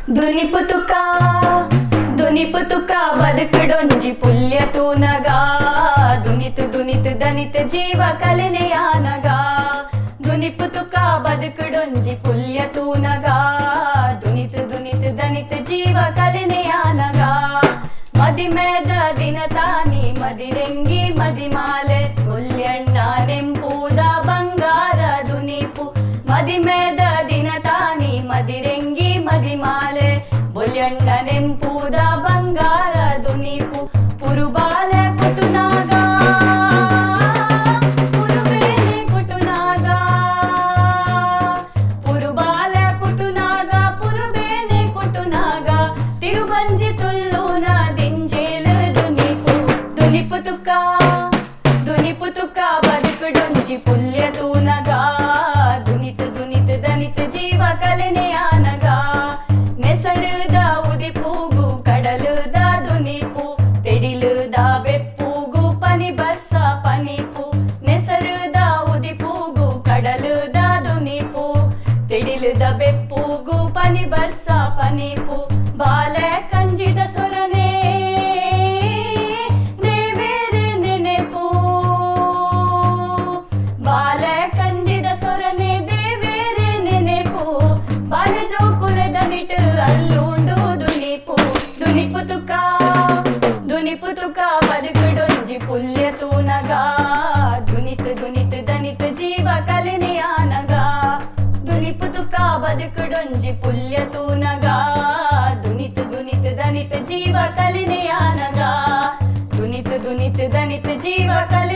ದುನಿಪುತುಕ ದುನಿಪುತುಕ ಬದುಕುಡೊಂಜಿ ಪುಲ್ಯ ತೂನಗ ದುನಿತು ದುನಿತು ದನಿತ ಜೀವ ಕಲಿನೆಯಾನಗ ದುನಿಪುತುಕ ಬದುಕುಡೊಂಜಿ ಪುಲ್ಯ ತೂನಗ ದುನಿತು ದುನಿತು ದನಿತ ಜೀವ ಕಲಿನೆಯಾನಗ ಮದಿಮೇದ ದಿನ ತಾನಿ ಮದಿರೆಂಗಿ ಮದಿಮಾಲೆ ಪುಲ್ಯಣ್ಣ ನೆಂಪೂದ ಬಂಗಾರ ದುನಿಪು ಮದಿಮೇದ ದಿನ ತಾನಿ ಮದಿರೆಂಗಿ ಮದಿಮಾಲೆ ಬೊಲ್ಯಣ್ಣ ನೆಂಪೂದ ಬಂಗಾರ ದುನಿಪು ಪುರುಬಾಲೆ ಕುಟುನಾಗ ಪುರುಬೇನೆ ಕುಟುನಾಗ ಪುರುಬಾಲೆ ಕುಟುನಾಗ ಪುರುಬೇನೆ ಕುಟುನಾಗ ತಿರುಬಂಜಿ ತುಲ್ಲೂನ ದಿಂಜೇಲು ದುನಿಪು ದುನಿಪುತುಕ ದುನಿಪುತುಕ ಬದುಕುಡೊಂಜಿ ಪುಲ್ಯ ತೂನಗ ದುನಿತು ದುನಿತು ದನಿತು ಜೀವ ಕಲಿನೆಯಾನಗ ನೆಸಳುದ ಉದಿಪೂಗು ಕಡಲುದ ದುನಿಪು ತೆಡಿಲುದ ಬೆಪ್ಪೂಗು ಪನಿ ಬರ್ಸ ಪನಿಪು ನೆಸಳುದ ಉದಿಪೂಗು ಕಡಲುದ ದುನಿಪು ತೆಡಿಲುದ ಬೆಪ್ಪೂಗು ಪನಿ ಬರ್ಸ ಪನಿಪು ಬಾಲೆ ಕಂಜಿದ ಸೊರನೆ ದೇವೇರೆ ನೆನೆಪು ಬಾಲೆ ಕಂಜಿದ ಸೊರನೆ ದೇವೇರೆ ನೆನೆಪು ಬಾಲೆ ಜೋಕುಲದ ನಿಟು ಅಲ್ಲುಂಡು ದುನಿಪು ದುನಿಪುತುಕ ದುನಿಪುತುಕ ಬದುಕುಡೊಂಜಿ ಪುಲ್ಯ ತೂನಗ ದುನಿತು ದುನಿತು ದನಿತು ಜೀವ ಕಲಿನೆಯಾನಗ ದುನಿಪುತುಕ ಬದುಕುಡೊಂಜಿ ಪುಲ್ಯ ತೂನಗ ದುನಿತು ದುನಿತು ದನಿತು ಜೀವ ಕಲಿನೆಯಾನಗ ದುನಿತು ದುನಿತು ದನಿತು ಜೀವ ಕಲಿ